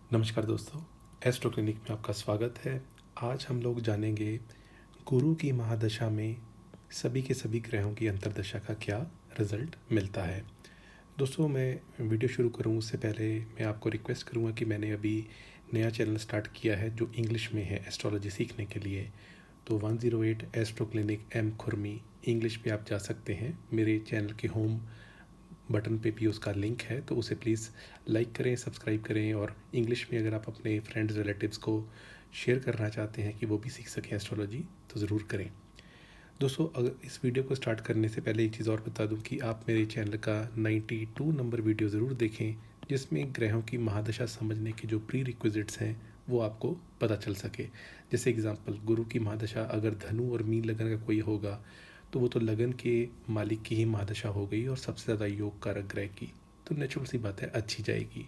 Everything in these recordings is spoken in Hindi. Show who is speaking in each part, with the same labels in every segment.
Speaker 1: नमस्कार दोस्तों, एस्ट्रो क्लिनिक में आपका स्वागत है। आज हम लोग जानेंगे गुरु की महादशा में सभी के सभी ग्रहों की अंतर्दशा का क्या रिजल्ट मिलता है। दोस्तों, मैं वीडियो शुरू करूं उससे पहले मैं आपको रिक्वेस्ट करूंगा कि मैंने अभी नया चैनल स्टार्ट किया है जो इंग्लिश में है एस्ट्रोलॉजी सीखने के लिए। तो 108 एस्ट्रो क्लिनिक एम खुरमी इंग्लिश पे आप जा सकते हैं। मेरे चैनल के होम बटन पे भी उसका लिंक है, तो उसे प्लीज़ लाइक करें, सब्सक्राइब करें। और इंग्लिश में अगर आप अपने फ्रेंड्स रिलेटिव्स को शेयर करना चाहते हैं कि वो भी सीख सकें एस्ट्रोलॉजी, तो ज़रूर करें। दोस्तों, अगर इस वीडियो को स्टार्ट करने से पहले एक चीज़ और बता दूं कि आप मेरे चैनल का 92 नंबर वीडियो ज़रूर देखें, जिसमें ग्रहों की महादशा समझने के जो प्री रिक्विजिट्स हैं वो आपको पता चल सके। जैसे एग्जांपल, गुरु की महादशा अगर धनु और मीन लगन का कोई होगा तो वो तो लगन के मालिक की ही महादशा हो गई और सबसे ज़्यादा योग कारक ग्रह की, तो नेचुरल सी बात है अच्छी जाएगी।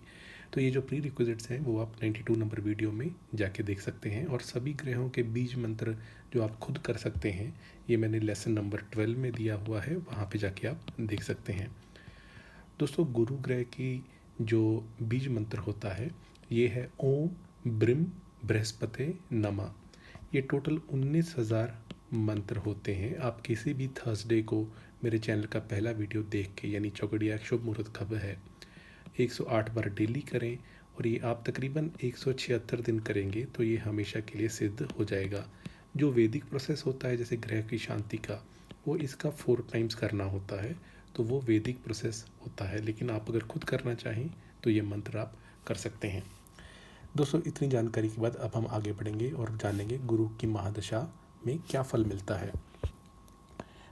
Speaker 1: तो ये जो प्री रिक्विजिट्स हैं वो आप 92 नंबर वीडियो में जाके देख सकते हैं। और सभी ग्रहों के बीज मंत्र जो आप खुद कर सकते हैं, ये मैंने लेसन नंबर 12 में दिया हुआ है, वहाँ पे जाके आप देख सकते हैं। दोस्तों, गुरु ग्रह की जो बीज मंत्र होता है ये है ओम ब्रिम बृहस्पति नमा। ये टोटल 19,000 मंत्र होते हैं। आप किसी भी थर्सडे को मेरे चैनल का पहला वीडियो देख के, यानी चौकड़िया शुभ मुहूर्त कब है, 108 बार डेली करें और ये आप तकरीबन 176 दिन करेंगे तो ये हमेशा के लिए सिद्ध हो जाएगा। जो वैदिक प्रोसेस होता है जैसे ग्रह की शांति का, वो इसका 4 टाइम्स करना होता है, तो वो वैदिक प्रोसेस होता है। लेकिन आप अगर खुद करना चाहें तो ये मंत्र आप कर सकते हैं। दोस्तों, इतनी जानकारी के बाद अब हम आगे बढ़ेंगे और जानेंगे गुरु की महादशा में क्या फल मिलता है।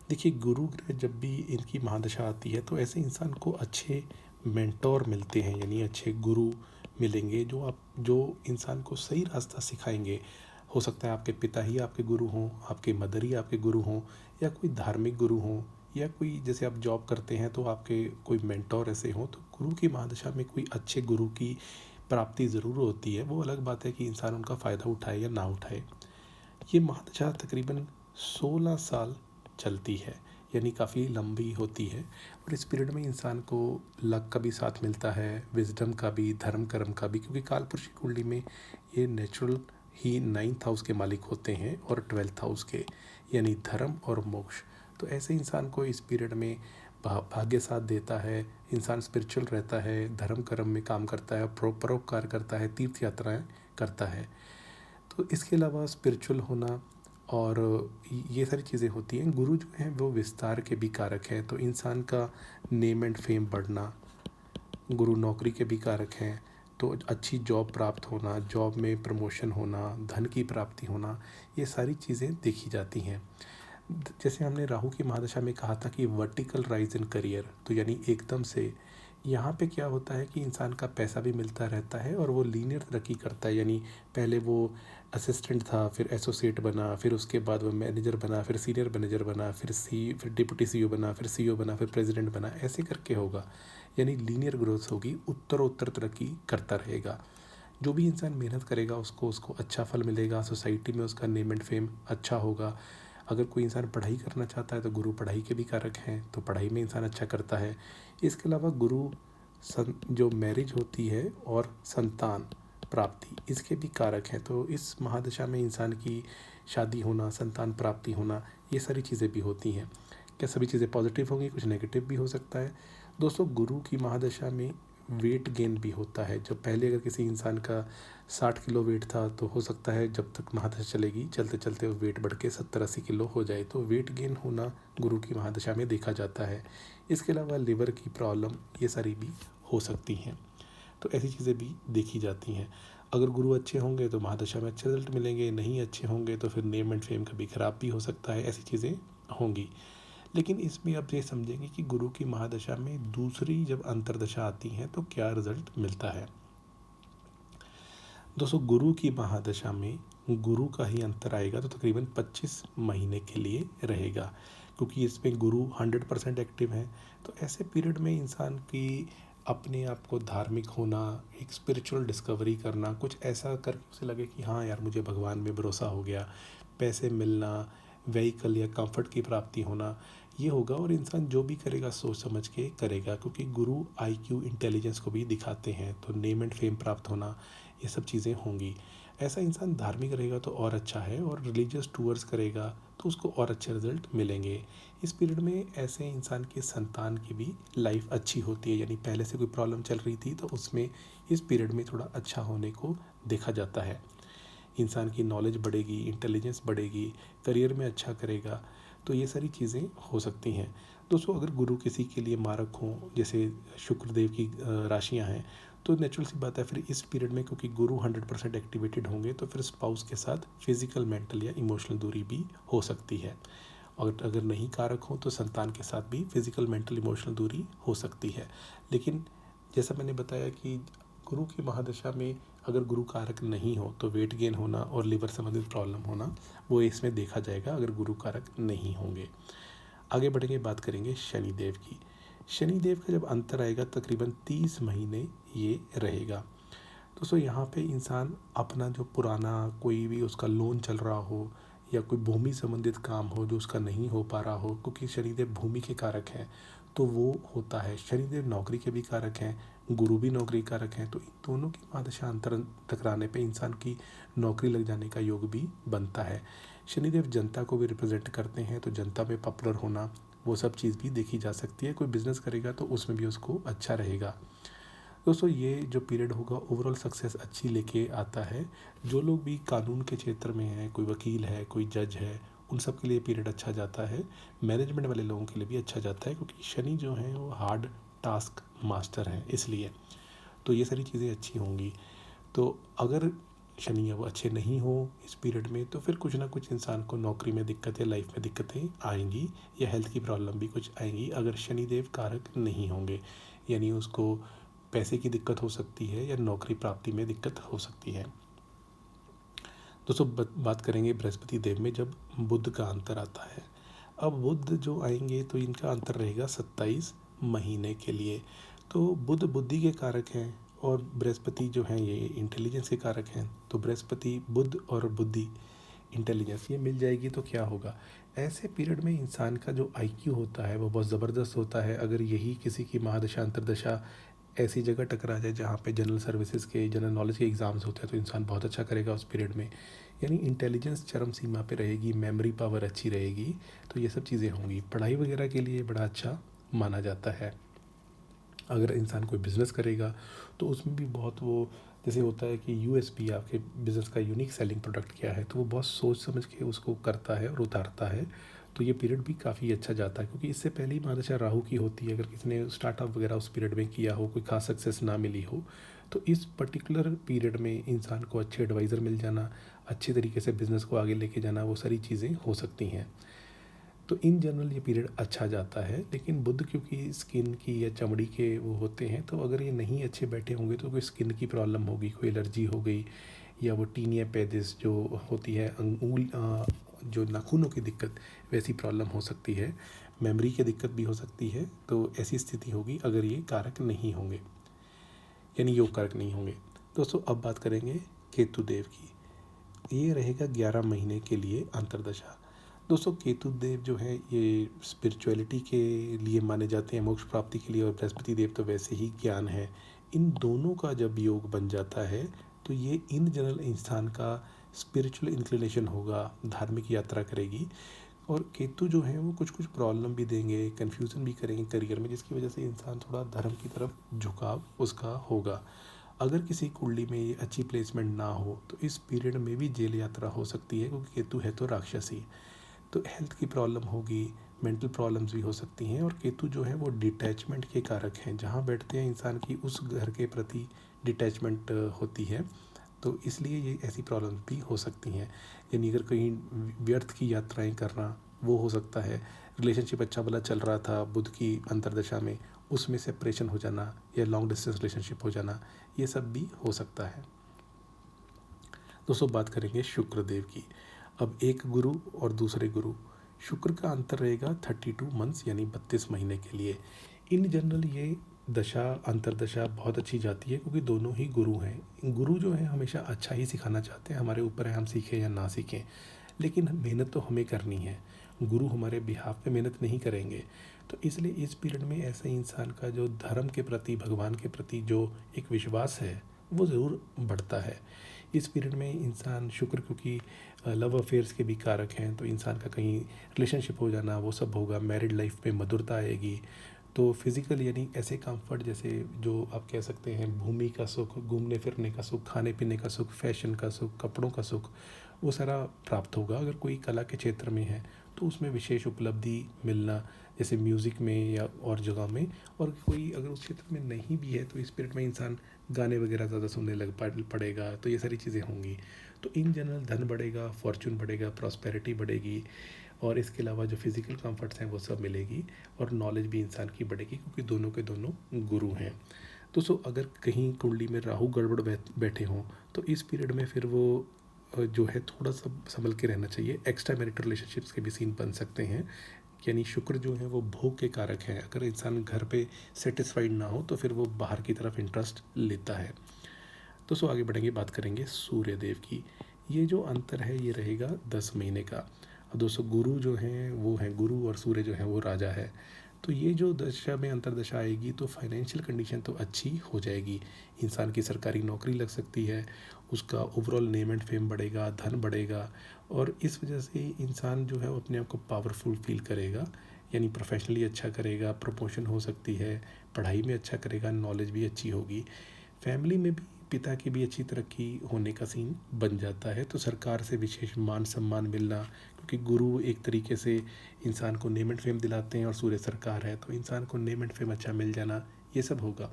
Speaker 1: देखिए, गुरु ग्रह जब भी इनकी महादशा आती है तो ऐसे इंसान को अच्छे मेंटोर मिलते हैं, यानी अच्छे गुरु मिलेंगे जो इंसान को सही रास्ता सिखाएंगे। हो सकता है आपके पिता ही आपके गुरु हों, आपके मदर ही आपके गुरु हों, या कोई धार्मिक गुरु हों, या कोई जैसे आप जॉब करते हैं तो आपके कोई मेंटोर ऐसे हों। तो गुरु की महादशा में कोई अच्छे गुरु की प्राप्ति ज़रूर होती है। वो अलग बात है कि इंसान उनका फ़ायदा उठाए या ना उठाए। ये महादशा तकरीबन 16 साल चलती है, यानी काफ़ी लंबी होती है। और इस पीरियड में इंसान को लक का भी साथ मिलता है, विजडम का भी, धर्म कर्म का भी, क्योंकि कालपुरुष की कुंडली में ये नेचुरल ही 9th हाउस के मालिक होते हैं और 12th हाउस के, यानी धर्म और मोक्ष। तो ऐसे इंसान को इस पीरियड में भाग्य साथ देता है, इंसान स्पिरिचुअल रहता है, धर्म कर्म में काम करता है, परोपकार करता है, तीर्थ यात्राएं करता है। तो इसके अलावा स्पिरिचुअल होना और ये सारी चीज़ें होती हैं। गुरु जो हैं वो विस्तार के भी कारक हैं, तो इंसान का नेम एंड फेम बढ़ना। गुरु नौकरी के भी कारक हैं, तो अच्छी जॉब प्राप्त होना, जॉब में प्रमोशन होना, धन की प्राप्ति होना, ये सारी चीज़ें देखी जाती हैं। जैसे हमने राहु की महादशा में कहा था कि वर्टिकल राइज इन करियर, तो यानी एकदम से यहाँ पे क्या होता है कि इंसान का पैसा भी मिलता रहता है और वो लीनियर तरक्की करता है। यानी पहले वो असिस्टेंट था, फिर एसोसिएट बना, फिर उसके बाद वो मैनेजर बना, फिर सीनियर मैनेजर बना, फिर डिप्टी सीईओ बना, फिर सीईओ बना, फिर प्रेसिडेंट बना, ऐसे करके होगा। यानी लीनियर ग्रोथ होगी, उत्तरोत्तर तरक्की करता रहेगा। जो भी इंसान मेहनत करेगा उसको अच्छा फल मिलेगा, सोसाइटी में उसका नेम एंड फेम अच्छा होगा। अगर कोई इंसान पढ़ाई करना चाहता है तो गुरु पढ़ाई के भी कारक हैं, तो पढ़ाई में इंसान अच्छा करता है। इसके अलावा गुरु जो मैरिज होती है और संतान प्राप्ति, इसके भी कारक हैं। तो इस महादशा में इंसान की शादी होना, संतान प्राप्ति होना, ये सारी चीज़ें भी होती हैं। क्या सभी चीज़ें पॉजिटिव होंगी? कुछ नेगेटिव भी हो सकता है। दोस्तों, गुरु की महादशा में वेट गेन भी होता है। जब पहले अगर किसी इंसान का 60 किलो वेट था तो हो सकता है जब तक महादशा चलेगी चलते चलते वो वेट बढ़ के 70-80 किलो हो जाए, तो वेट गेन होना गुरु की महादशा में देखा जाता है। इसके अलावा लिवर की प्रॉब्लम, ये सारी भी हो सकती हैं। तो ऐसी चीज़ें भी देखी जाती हैं। अगर गुरु अच्छे होंगे तो महादशा में अच्छे रिजल्ट मिलेंगे, नहीं अच्छे होंगे तो फिर नेम एंड फेम कभी ख़राब भी हो सकता है, ऐसी चीज़ें होंगी। लेकिन इसमें अब ये समझेंगे कि गुरु की महादशा में दूसरी जब अंतर्दशा आती है तो क्या रिजल्ट मिलता है। दोस्तों, गुरु की महादशा में गुरु का ही अंतर आएगा तो तकरीबन 25 महीने के लिए रहेगा, क्योंकि इसमें गुरु 100% एक्टिव है। तो ऐसे पीरियड में इंसान की अपने आप को धार्मिक होना, एक स्पिरिचुअल डिस्कवरी करना, कुछ ऐसा करके उसे लगे कि हाँ यार, मुझे भगवान में भरोसा हो गया, पैसे मिलना, व्हीकल या कंफर्ट की प्राप्ति होना, ये होगा। और इंसान जो भी करेगा सोच समझ के करेगा, क्योंकि गुरु आईक्यू इंटेलिजेंस को भी दिखाते हैं, तो नेम एंड फेम प्राप्त होना ये सब चीज़ें होंगी। ऐसा इंसान धार्मिक रहेगा तो और अच्छा है, और रिलीजियस टूर्स करेगा तो उसको और अच्छे रिजल्ट मिलेंगे। इस पीरियड में ऐसे इंसान की संतान की भी लाइफ अच्छी होती है, यानी पहले से कोई प्रॉब्लम चल रही थी तो उसमें इस पीरियड में थोड़ा अच्छा होने को देखा जाता है। इंसान की नॉलेज बढ़ेगी, इंटेलिजेंस बढ़ेगी, करियर में अच्छा करेगा, तो ये सारी चीज़ें हो सकती हैं। दोस्तों, अगर गुरु किसी के लिए मारक हों, जैसे शुक्रदेव की राशियां हैं, तो नेचुरल सी बात है फिर इस पीरियड में, क्योंकि गुरु 100% एक्टिवेटेड होंगे, तो फिर स्पाउस के साथ फिजिकल, मेंटल या इमोशनल दूरी भी हो सकती है। और अगर नहीं कारक हो तो संतान के साथ भी फिजिकल, मेंटल, इमोशनल दूरी हो सकती है। लेकिन जैसा मैंने बताया कि गुरु की महादशा में अगर गुरु कारक नहीं हो तो वेट गेन होना और लिवर संबंधित प्रॉब्लम होना वो इसमें देखा जाएगा अगर गुरु कारक नहीं होंगे। आगे बढ़ेंगे, बात करेंगे शनिदेव की। शनिदेव का जब अंतर आएगा तकरीबन 30 महीने ये रहेगा। दोस्तों, यहाँ पे इंसान अपना जो पुराना कोई भी उसका लोन चल रहा हो या कोई भूमि संबंधित काम हो जो उसका नहीं हो पा रहा हो, क्योंकि शनिदेव भूमि के कारक हैं तो वो होता है। शनिदेव नौकरी के भी कारक हैं, गुरु भी नौकरी कारक हैं, तो इन दोनों की महादशा अंतर टकराने पे इंसान की नौकरी लग जाने का योग भी बनता है। शनिदेव जनता को भी रिप्रेजेंट करते हैं, तो जनता में पॉपुलर होना वो सब चीज़ भी देखी जा सकती है। कोई बिजनेस करेगा तो उसमें भी उसको अच्छा रहेगा। दोस्तों, ये जो पीरियड होगा ओवरऑल सक्सेस अच्छी लेके आता है। जो लोग भी कानून के क्षेत्र में हैं, कोई वकील है, कोई जज है, उन सब के लिए पीरियड अच्छा जाता है। मैनेजमेंट वाले लोगों के लिए भी अच्छा जाता है, क्योंकि शनि जो हैं वो हार्ड टास्क मास्टर हैं, इसलिए तो ये सारी चीज़ें अच्छी होंगी। तो अगर शनि है वो अच्छे नहीं हो इस पीरियड में, तो फिर कुछ ना कुछ इंसान को नौकरी में दिक्कतें, लाइफ में दिक्कतें आएंगी, या हेल्थ की प्रॉब्लम भी कुछ आएंगी अगर शनिदेव कारक नहीं होंगे। यानी उसको पैसे की दिक्कत हो सकती है या नौकरी प्राप्ति में दिक्कत हो सकती है। दोस्तों, बात करेंगे बृहस्पति देव में जब बुध का अंतर आता है। अब बुध जो आएंगे तो इनका अंतर रहेगा 27 महीने के लिए। तो बुध बुद्धि के कारक हैं और बृहस्पति जो हैं ये इंटेलिजेंस के कारक हैं। तो बृहस्पति, बुध और बुद्धि, इंटेलिजेंस ये मिल जाएगी तो क्या होगा। ऐसे पीरियड में इंसान का जो आईक्यू होता है वो बहुत ज़बरदस्त होता है। अगर यही किसी की महादशा अंतरदशा ऐसी जगह टकरा जाए जहाँ पे जनरल सर्विसेज के, जनरल नॉलेज के एग्ज़ाम्स होते हैं, तो इंसान बहुत अच्छा करेगा उस पीरियड में। यानी इंटेलिजेंस चरम सीमा पे रहेगी, मेमोरी पावर अच्छी रहेगी, तो ये सब चीज़ें होंगी। पढ़ाई वगैरह के लिए बड़ा अच्छा माना जाता है। अगर इंसान कोई बिज़नेस करेगा तो उसमें भी बहुत वो, जैसे होता है कि यूएसपी, आपके बिज़नेस का यूनिक सेलिंग प्रोडक्ट क्या है, तो वो बहुत सोच समझ के उसको करता है और उतारता है। तो ये पीरियड भी काफ़ी अच्छा जाता है, क्योंकि इससे पहले ही महादशा राहु की होती है। अगर किसी ने स्टार्टअप वगैरह उस पीरियड में किया हो, कोई खास सक्सेस ना मिली हो, तो इस पर्टिकुलर पीरियड में इंसान को अच्छे एडवाइज़र मिल जाना, अच्छी तरीके से बिज़नेस को आगे लेके जाना, वो सारी चीज़ें हो सकती हैं। तो इन जनरल ये पीरियड अच्छा जाता है। लेकिन बुध क्योंकि स्किन की या चमड़ी के वो होते हैं, तो अगर ये नहीं अच्छे बैठे होंगे तो कोई स्किन की प्रॉब्लम होगी, कोई एलर्जी हो गई, या वो टीनिया पेदिस जो होती है, अंगुल जो नाखूनों की दिक्कत, वैसी प्रॉब्लम हो सकती है। मेमोरी की दिक्कत भी हो सकती है। तो ऐसी स्थिति होगी अगर ये कारक नहीं होंगे, यानी योग कारक नहीं होंगे। दोस्तों, अब बात करेंगे केतु देव की। ये रहेगा 11 महीने के लिए अंतरदशा। दोस्तों, केतु देव जो है ये स्पिरिचुअलिटी के लिए माने जाते हैं, मोक्ष प्राप्ति के लिए, और बृहस्पति देव तो वैसे ही ज्ञान है। इन दोनों का जब योग बन जाता है तो ये इन जनरल इंसान का स्पिरिचुअल इंक्लिनेशन होगा, धार्मिक यात्रा करेगी। और केतु जो है वो कुछ कुछ प्रॉब्लम भी देंगे, कन्फ्यूज़न भी करेंगे करियर में, जिसकी वजह से इंसान थोड़ा धर्म की तरफ झुकाव उसका होगा। अगर किसी कुंडली में ये अच्छी प्लेसमेंट ना हो तो इस पीरियड में भी जेल यात्रा हो सकती है, क्योंकि केतु है तो राक्षसी। तो हेल्थ की प्रॉब्लम होगी, मेंटल प्रॉब्लम्स भी हो सकती हैं। और केतु जो है वो डिटैचमेंट के कारक हैं, जहाँ बैठते हैं इंसान की उस घर के प्रति डिटैचमेंट होती है, तो इसलिए ये ऐसी प्रॉब्लम भी हो सकती हैं। यानी अगर कहीं व्यर्थ की यात्राएं करना वो हो सकता है। रिलेशनशिप अच्छा भला चल रहा था बुध की अंतरदशा में, उसमें सेपरेशन हो जाना या लॉन्ग डिस्टेंस रिलेशनशिप हो जाना, ये सब भी हो सकता है। दोस्तों, बात करेंगे शुक्र देव की। अब एक गुरु और दूसरे गुरु, शुक्र का अंतर रहेगा 32 मंथ्स, यानी 32 महीने के लिए। इन जनरल ये दशा अंतरदशा बहुत अच्छी जाती है, क्योंकि दोनों ही गुरु हैं। गुरु जो है हमेशा अच्छा ही सिखाना चाहते हैं, हमारे ऊपर है हम सीखें या ना सीखें, लेकिन मेहनत तो हमें करनी है। गुरु हमारे बिहाफ पे मेहनत नहीं करेंगे। तो इसलिए इस पीरियड में ऐसे इंसान का जो धर्म के प्रति, भगवान के प्रति जो एक विश्वास है वो ज़रूर बढ़ता है। इस पीरियड में इंसान, शुक्र क्योंकि लव अफेयर्स के भी कारक हैं, तो इंसान का कहीं रिलेशनशिप हो जाना वो सब होगा, मैरिड लाइफ में मधुरता आएगी। तो फिज़िकल यानी ऐसे कंफर्ट जैसे जो आप कह सकते हैं भूमि का सुख, घूमने फिरने का सुख, खाने पीने का सुख, फैशन का सुख, कपड़ों का सुख, वो सारा प्राप्त होगा। अगर कोई कला के क्षेत्र में है तो उसमें विशेष उपलब्धि मिलना, जैसे म्यूज़िक में या और जगह में। और कोई अगर उस क्षेत्र में नहीं भी है तो इस पीरियड में इंसान गाने वगैरह ज़्यादा सुनने लग पड़ेगा, तो ये सारी चीज़ें होंगी। तो इन जनरल धन बढ़ेगा, फॉर्चून बढ़ेगा, प्रॉस्पेरिटी बढ़ेगी, और इसके अलावा जो फिज़िकल कंफर्ट्स हैं वो सब मिलेगी, और नॉलेज भी इंसान की बढ़ेगी क्योंकि दोनों के दोनों गुरु हैं। दोस्तों अगर कहीं कुंडली में राहु गड़बड़ बैठे हों तो इस पीरियड में फिर वो जो है थोड़ा सा संभल के रहना चाहिए। एक्स्ट्रा मैरिटल रिलेशनशिप्स के भी सीन बन सकते हैं। यानी शुक्र जो है वो भोग के कारक है, अगर इंसान घर पे सेटिस्फाइड ना हो तो फिर वो बाहर की तरफ इंटरेस्ट लेता है। दोस्तों आगे बढ़ेंगे, बात करेंगे सूर्य देव की। ये जो अंतर है ये रहेगा 10 महीने का। और दोस्तों गुरु जो हैं वो हैं गुरु, और सूर्य जो है वो राजा है। तो ये जो दशा में अंतर दशा आएगी तो फाइनेंशियल कंडीशन तो अच्छी हो जाएगी, इंसान की सरकारी नौकरी लग सकती है, उसका ओवरऑल नेम एंड फेम बढ़ेगा, धन बढ़ेगा, और इस वजह से इंसान जो है वो अपने आप को पावरफुल फील करेगा। यानी प्रोफेशनली अच्छा करेगा, प्रमोशन हो सकती है, पढ़ाई में अच्छा करेगा, नॉलेज भी अच्छी होगी, फैमिली में भी पिता की भी अच्छी तरक्की होने का सीन बन जाता है। तो सरकार से विशेष मान सम्मान मिलना, क्योंकि गुरु एक तरीके से इंसान को नेम एंड फेम दिलाते हैं और सूर्य सरकार है, तो इंसान को नेम एंड फेम अच्छा मिल जाना, ये सब होगा।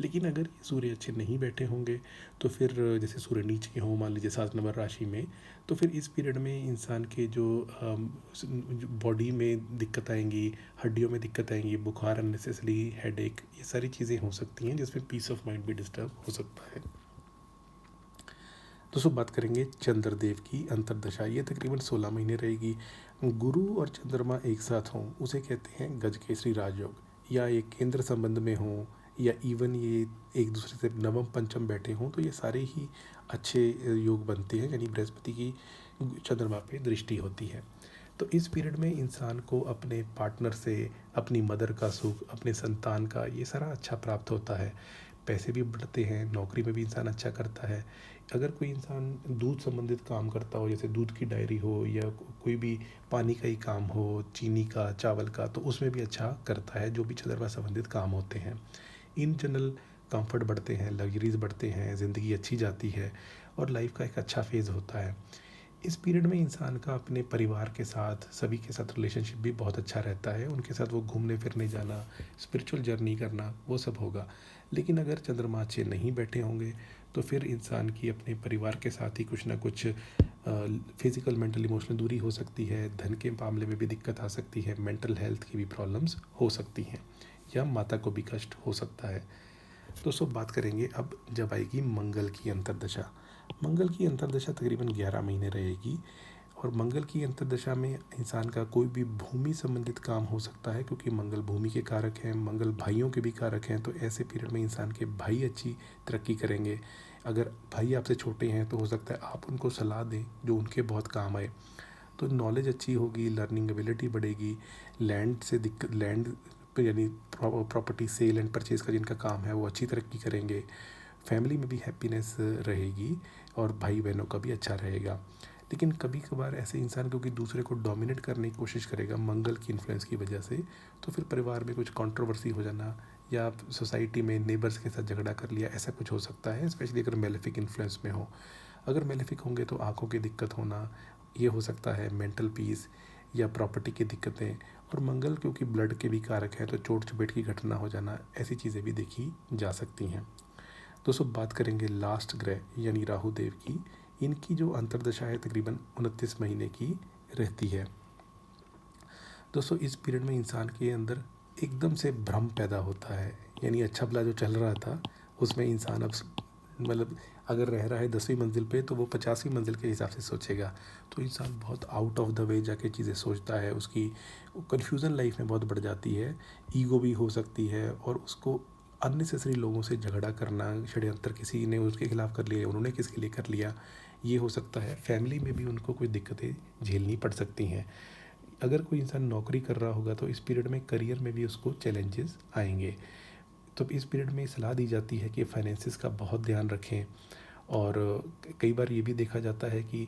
Speaker 1: लेकिन अगर सूर्य अच्छे नहीं बैठे होंगे तो फिर जैसे सूर्य नीच के हों मान लीजिए 7 नंबर राशि में, तो फिर इस पीरियड में इंसान के जो बॉडी में दिक्कत आएंगी, हड्डियों में दिक्कत आएंगी, बुखार, अननेसेसरी हेडेक, ये सारी चीज़ें हो सकती हैं जिसमें पीस ऑफ माइंड भी डिस्टर्ब हो सकता है। दोस्तों बात करेंगे चंद्रदेव की अंतर्दशा। ये तकरीबन 16 महीने रहेगी। गुरु और चंद्रमा एक साथ हों उसे कहते हैं गजकेसरी राजयोग, या ये केंद्र संबंध में हों, या इवन ये एक दूसरे से नवम पंचम बैठे हों, तो ये सारे ही अच्छे योग बनते हैं। यानी बृहस्पति की चंद्रमा पे दृष्टि होती है। तो इस पीरियड में इंसान को अपने पार्टनर से, अपनी मदर का सुख, अपने संतान का, ये सारा अच्छा प्राप्त होता है। पैसे भी बढ़ते हैं, नौकरी में भी इंसान अच्छा करता है। अगर कोई इंसान दूध संबंधित काम करता हो, जैसे दूध की डायरी हो या कोई भी पानी का ही काम हो, चीनी का, चावल का, तो उसमें भी अच्छा करता है, जो भी चंद्रमा संबंधित काम होते हैं। इन जनरल कंफर्ट बढ़ते हैं, लग्जरीज बढ़ते हैं, ज़िंदगी अच्छी जाती है, और लाइफ का एक अच्छा फेज़ होता है। इस पीरियड में इंसान का अपने परिवार के साथ, सभी के साथ रिलेशनशिप भी बहुत अच्छा रहता है। उनके साथ वो घूमने फिरने जाना, स्पिरिचुअल जर्नी करना, वो सब होगा। लेकिन अगर चंद्रमा अच्छे नहीं बैठे होंगे तो फिर इंसान की अपने परिवार के साथ ही कुछ ना कुछ फिज़िकल, मेंटल, इमोशनल दूरी हो सकती है, धन के मामले में भी दिक्कत आ सकती है, मेंटल हेल्थ की भी प्रॉब्लम्स हो सकती हैं, या माता को भी कष्ट हो सकता है। दोस्तों बात करेंगे अब जब आएगी मंगल की अंतर्दशा। मंगल की अंतर्दशा तकरीबन 11 महीने रहेगी, और मंगल की अंतर्दशा में इंसान का कोई भी भूमि संबंधित काम हो सकता है, क्योंकि मंगल भूमि के कारक हैं, मंगल भाइयों के भी कारक हैं। तो ऐसे पीरियड में इंसान के भाई अच्छी तरक्की करेंगे। अगर भाई आपसे छोटे हैं तो हो सकता है आप उनको सलाह दें जो उनके बहुत काम आए। तो नॉलेज अच्छी होगी, लर्निंग एबिलिटी बढ़ेगी, लैंड पे यानी प्रॉपर्टी सेल एंड परचेज़ का जिनका काम है वो अच्छी तरक्की करेंगे। फैमिली में भी हैप्पीनेस रहेगी, और भाई बहनों का भी अच्छा रहेगा। लेकिन कभी कभार ऐसे इंसान क्योंकि दूसरे को डोमिनेट करने की कोशिश करेगा मंगल की इन्फ्लुएंस की वजह से, तो फिर परिवार में कुछ कंट्रोवर्सी हो जाना, या सोसाइटी में नेबर्स के साथ झगड़ा कर लिया, ऐसा कुछ हो सकता है, स्पेशली अगर मेलेफिक इन्फ्लुएंस में हो। अगर मेलेफिक होंगे तो आँखों की दिक्कत होना, ये हो सकता है, मेंटल पीस या प्रॉपर्टी की दिक्कतें। और मंगल क्योंकि ब्लड के भी कारक है तो चोट चपेट की घटना हो जाना, ऐसी चीज़ें भी देखी जा सकती हैं। दोस्तों बात करेंगे लास्ट ग्रह यानी राहु देव की। इनकी जो अंतर्दशा है तकरीबन 29 महीने की रहती है। दोस्तों इस पीरियड में इंसान के अंदर एकदम से भ्रम पैदा होता है, यानी अच्छा भला जो चल रहा था उसमें इंसान अब मतलब अगर रह रहा है 10वीं मंजिल पे तो वो 50वीं मंजिल के हिसाब से सोचेगा। तो इंसान बहुत आउट ऑफ द वे जाके चीज़ें सोचता है, उसकी कन्फ्यूज़न लाइफ में बहुत बढ़ जाती है, ईगो भी हो सकती है, और उसको अननेसेसरी लोगों से झगड़ा करना, षड्यंत्र किसी ने उसके खिलाफ कर लिया, उन्होंने किसके लिए कर लिया, ये हो सकता है। फैमिली में भी उनको कोई दिक्कतें झेलनी पड़ सकती हैं। अगर कोई इंसान नौकरी कर रहा होगा तो इस पीरियड में करियर में भी उसको चैलेंजेस आएंगे। तो इस पीरियड में सलाह दी जाती है कि फाइनेंसिस का बहुत ध्यान रखें। और कई बार ये भी देखा जाता है कि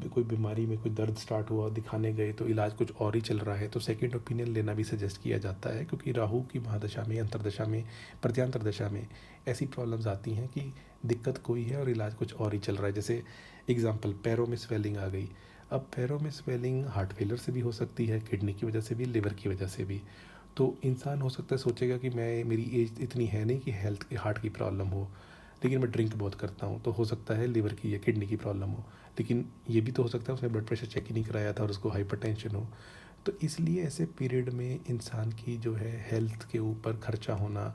Speaker 1: कोई बीमारी में कोई दर्द स्टार्ट हुआ, दिखाने गए तो इलाज कुछ और ही चल रहा है, तो सेकंड ओपिनियन लेना भी सजेस्ट किया जाता है, क्योंकि राहु की महादशा में, अंतरदशा में, प्रत्यांतर दशा में ऐसी प्रॉब्लम्स आती हैं कि दिक्कत कोई है और इलाज कुछ और ही चल रहा है। जैसे एग्जांपल, पैरों में स्वेलिंग आ गई। अब पैरों में स्वेलिंग हार्ट फेलर से भी हो सकती है, किडनी की वजह से भी, लिवर की वजह से भी। तो इंसान हो सकता है सोचेगा कि मेरी एज इतनी है नहीं कि हार्ट की प्रॉब्लम हो, लेकिन मैं ड्रिंक बहुत करता हूँ, तो हो सकता है लिवर की या किडनी की प्रॉब्लम हो। लेकिन ये भी तो हो सकता है उसने ब्लड प्रेशर चेक ही नहीं कराया था और उसको हाइपरटेंशन हो। तो इसलिए ऐसे पीरियड में इंसान की जो है हेल्थ के ऊपर खर्चा होना,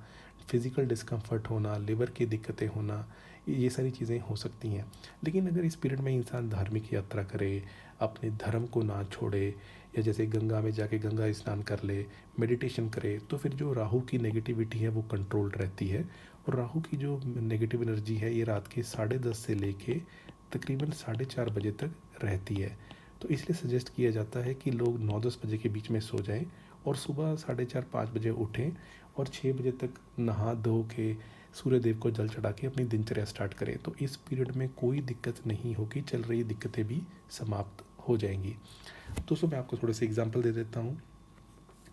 Speaker 1: फिज़िकल डिस्कम्फर्ट होना, लिवर की दिक्कतें होना, ये सारी चीज़ें हो सकती हैं। लेकिन अगर इस पीरियड में इंसान धार्मिक यात्रा करे, अपने धर्म को ना छोड़े, या जैसे गंगा में जाके गंगा स्नान कर ले, मेडिटेशन करे, तो फिर जो राहु की नेगेटिविटी है वो कंट्रोल्ड रहती है। और राहु की जो नेगेटिव एनर्जी है ये रात के 10:30 से लेके तकरीबन 4:30 बजे तक रहती है। तो इसलिए सजेस्ट किया जाता है कि लोग 9-10 बजे के बीच में सो जाएं और सुबह 4:30-5 बजे उठें और 6 बजे तक नहा धो के सूर्य देव को जल चढ़ा के अपनी दिनचर्या स्टार्ट करें। तो इस पीरियड में कोई दिक्कत नहीं होगी, चल रही दिक्कतें भी समाप्त हो जाएंगी। दोस्तों मैं आपको थोड़े से एग्जांपल दे देता हूँ।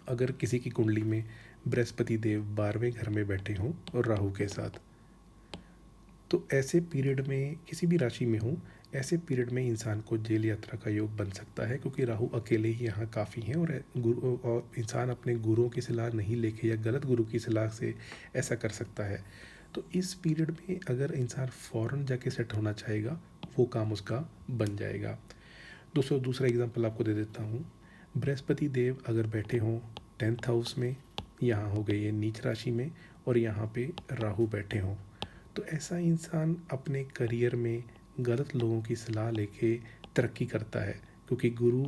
Speaker 1: अगर किसी की कुंडली में बृहस्पति देव 12वें घर में बैठे हों और राहु के साथ, तो ऐसे पीरियड में किसी भी राशि में हो, ऐसे पीरियड में इंसान को जेल यात्रा का योग बन सकता है, क्योंकि राहु अकेले ही यहाँ काफ़ी हैं। और इंसान अपने गुरुओं की सलाह नहीं लेके या गलत गुरु की सलाह से ऐसा कर सकता है। तो इस पीरियड में अगर इंसान फ़ौरन जाके सेट होना चाहेगा, वो काम उसका बन जाएगा। दोस्तों दूसरा एग्जांपल आपको दे देता हूँ। बृहस्पति देव अगर बैठे हों 10th हाउस में, यहाँ हो गई है नीच राशि में, और यहाँ पे राहु बैठे हों, तो ऐसा इंसान अपने करियर में गलत लोगों की सलाह लेके तरक्की करता है, क्योंकि गुरु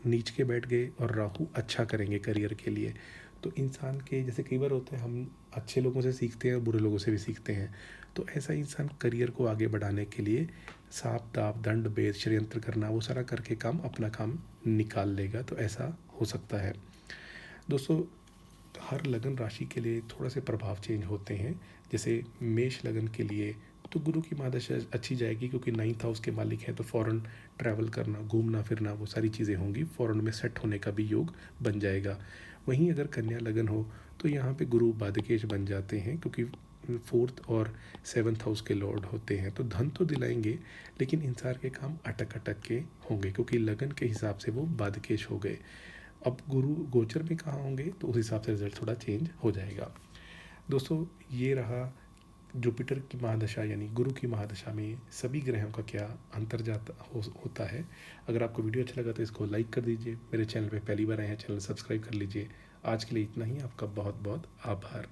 Speaker 1: नीच के बैठ गए और राहु अच्छा करेंगे करियर के लिए। तो इंसान के जैसे कई बार होता है, हम अच्छे लोगों से सीखते हैं और बुरे लोगों से भी सीखते हैं। तो ऐसा इंसान करियर को आगे बढ़ाने के लिए साप दाप दंड भेद षड्यंत्र करना, वो सारा करके अपना काम निकाल लेगा। तो ऐसा हो सकता है। दोस्तों हर लगन राशि के लिए थोड़ा से प्रभाव चेंज होते हैं। जैसे मेष लगन के लिए तो गुरु की महादशा अच्छी जाएगी, क्योंकि 9th हाउस के मालिक हैं, तो फ़ौरन ट्रैवल करना, घूमना फिरना, वो सारी चीज़ें होंगी, फ़ौरन में सेट होने का भी योग बन जाएगा। वहीं अगर कन्या लगन हो तो यहाँ पे गुरु बाधकेश बन जाते हैं, क्योंकि 4th और 7th हाउस के लॉर्ड होते हैं। तो धन तो दिलाएंगे, लेकिन इंसान के काम अटक अटक के होंगे, क्योंकि लगन के हिसाब से वो बाधकेश हो गए। अब गुरु गोचर में कहाँ होंगे तो उस हिसाब से रिजल्ट थोड़ा चेंज हो जाएगा। दोस्तों ये रहा जुपिटर की महादशा यानी गुरु की महादशा में सभी ग्रहों का क्या अंतर होता है। अगर आपको वीडियो अच्छा लगा तो इसको लाइक कर दीजिए। मेरे चैनल पे पहली बार आए हैं, चैनल सब्सक्राइब कर लीजिए। आज के लिए इतना ही। आपका बहुत बहुत आभार।